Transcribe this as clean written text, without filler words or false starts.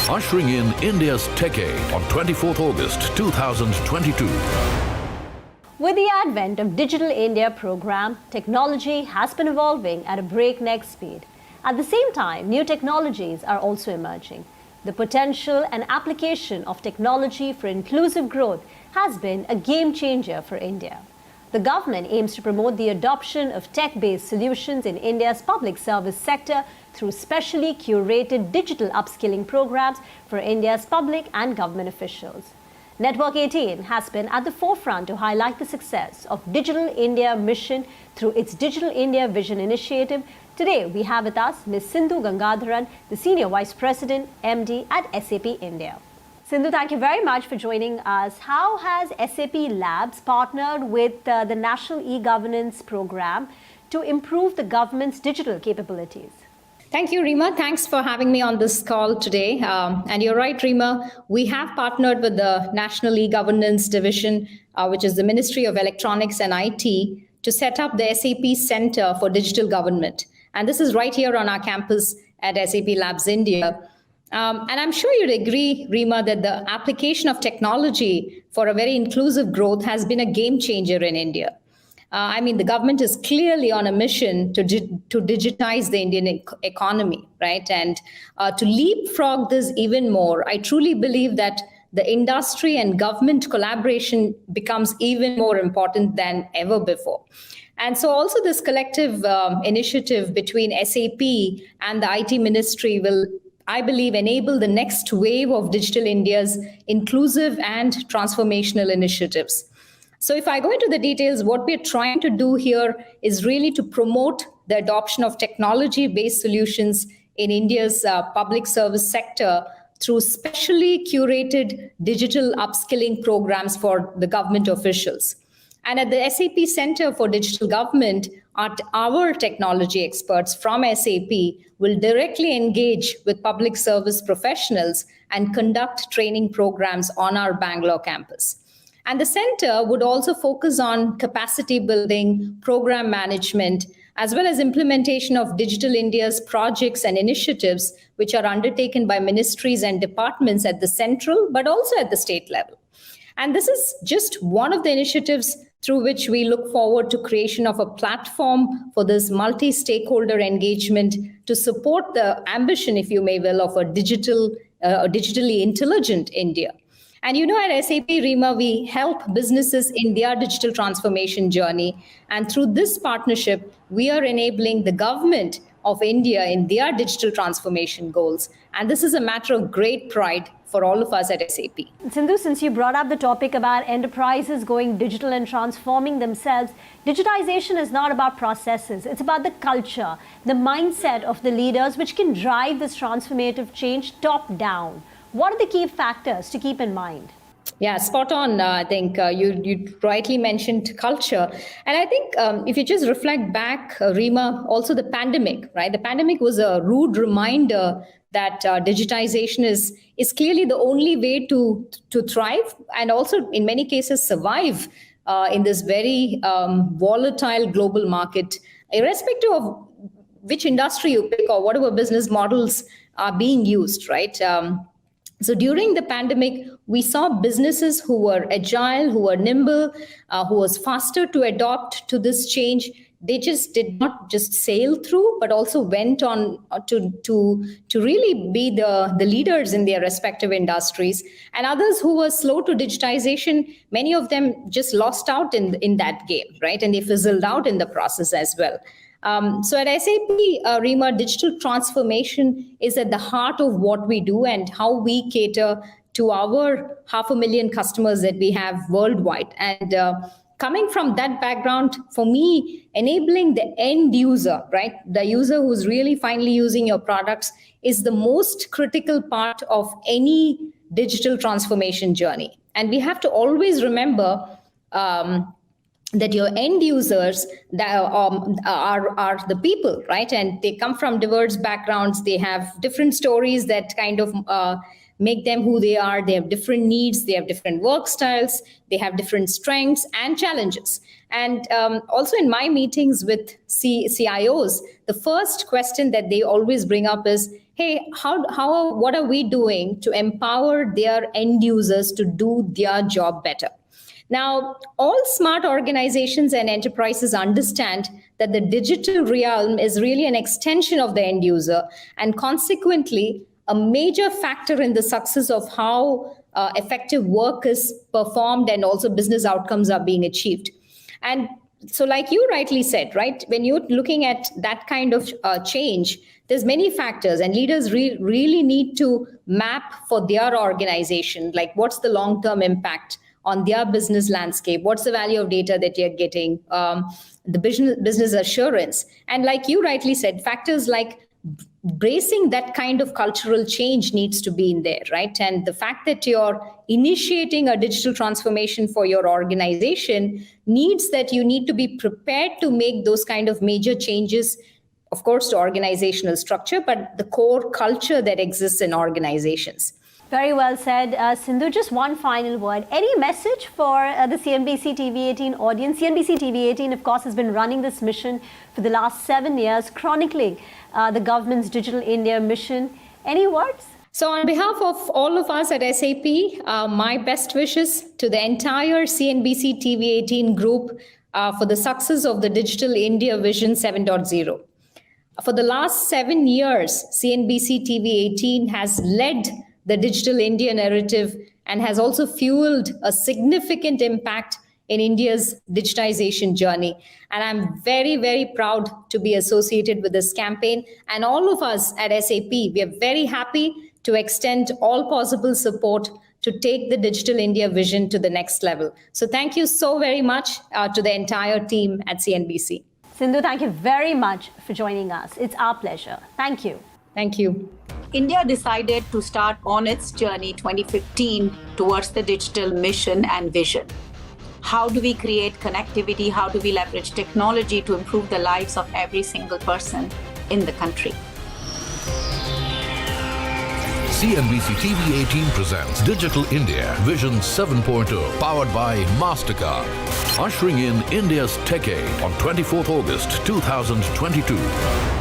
ushering in India's Techade on 24th August 2022. With the advent of Digital India program, technology has been evolving at a breakneck speed. At the same time, new technologies are also emerging. The potential and application of technology for inclusive growth has been a game changer for India. The government aims to promote the adoption of tech-based solutions in India's public service sector through specially curated digital upskilling programs for India's public and government officials. Network 18 has been at the forefront to highlight the success of Digital India mission through its Digital India Vision initiative. Today, we have with us Ms. Sindhu Gangadharan, the Senior Vice President, MD at SAP India. Sindhu, thank you very much for joining us. How has SAP Labs partnered with the National eGovernance program to improve the government's digital capabilities? Thank you, Rima. Thanks for having me on this call today. And you're right, Rima, we have partnered with the National eGovernance Division, which is the Ministry of Electronics and IT, to set up the SAP Center for Digital Government. And this is right here on our campus at SAP Labs India. And I'm sure you'd agree, Rima, that the application of technology for a very inclusive growth has been a game changer in India. The government is clearly on a mission to digitize the Indian economy, right? And to leapfrog this even more, I truly believe that the industry and government collaboration becomes even more important than ever before. And so also this collective initiative between SAP and the IT ministry will, I believe, enable the next wave of Digital India's inclusive and transformational initiatives. So if I go into the details, what we're trying to do here is really to promote the adoption of technology-based solutions in India's public service sector through specially curated digital upskilling programs for the government officials. And at the SAP Center for Digital Government, our technology experts from SAP will directly engage with public service professionals and conduct training programs on our Bangalore campus. And the center would also focus on capacity building, program management, as well as implementation of Digital India's projects and initiatives, which are undertaken by ministries and departments at the central, but also at the state level. And this is just one of the initiatives through which we look forward to creation of a platform for this multi-stakeholder engagement to support the ambition, if you may will, of a digitally intelligent India. And at SAP, Rima, we help businesses in their digital transformation journey. And through this partnership, we are enabling the government of India in their digital transformation goals. And this is a matter of great pride for all of us at SAP. Sindhu, since you brought up the topic about enterprises going digital and transforming themselves, digitization is not about processes. It's about the culture, the mindset of the leaders, which can drive this transformative change top down. What are the key factors to keep in mind? Yeah, spot on. I think you rightly mentioned culture. And I think if you just reflect back, Rima, also the pandemic, right? The pandemic was a rude reminder that digitization is clearly the only way to thrive and also in many cases survive in this very volatile global market, irrespective of which industry you pick or whatever business models are being used, right? So during the pandemic, we saw businesses who were agile, who were nimble, who was faster to adopt to this change. They just did not just sail through, but also went on to really be the leaders in their respective industries. And others who were slow to digitization, many of them just lost out in that game, right? And they fizzled out in the process as well. So at SAP, Rima, digital transformation is at the heart of what we do and how we cater to our 500,000 customers that we have worldwide. And coming from that background, for me, enabling the end user, right, the user who's really finally using your products is the most critical part of any digital transformation journey. And we have to always remember that your end users that are the people, right? And they come from diverse backgrounds. They have different stories that kind of make them who they are. They have different needs. They have different work styles. They have different strengths and challenges. And also in my meetings with CIOs, the first question that they always bring up is, hey, what are we doing to empower their end users to do their job better? Now, all smart organizations and enterprises understand that the digital realm is really an extension of the end user, and consequently, a major factor in the success of how effective work is performed and also business outcomes are being achieved. And so, like you rightly said, right, when you're looking at that kind of change, there's many factors, and leaders really need to map for their organization, like what's the long-term impact on their business landscape, what's the value of data that you're getting, the business assurance. And like you rightly said, factors like bracing that kind of cultural change needs to be in there, right? And the fact that you're initiating a digital transformation for your organization needs that you need to be prepared to make those kind of major changes, of course, to organizational structure, but the core culture that exists in organizations. Very well said, Sindhu. Just one final word. Any message for the CNBC TV18 audience? CNBC TV18, of course, has been running this mission for the last 7 years, chronicling the government's Digital India mission. Any words? So on behalf of all of us at SAP, my best wishes to the entire CNBC TV18 group for the success of the Digital India Vision 7.0. For the last 7 years, CNBC TV18 has led the Digital India narrative and has also fueled a significant impact in India's digitization journey. And I'm very, very proud to be associated with this campaign. And all of us at SAP, we are very happy to extend all possible support to take the Digital India vision to the next level. So thank you so very much to the entire team at CNBC. Sindhu, thank you very much for joining us. It's our pleasure. Thank you. Thank you. India decided to start on its journey 2015 towards the digital mission and vision. How do we create connectivity? How do we leverage technology to improve the lives of every single person in the country? CNBC TV18 presents Digital India Vision 7.0, powered by MasterCard, ushering in India's Tech Aid on 24th August 2022.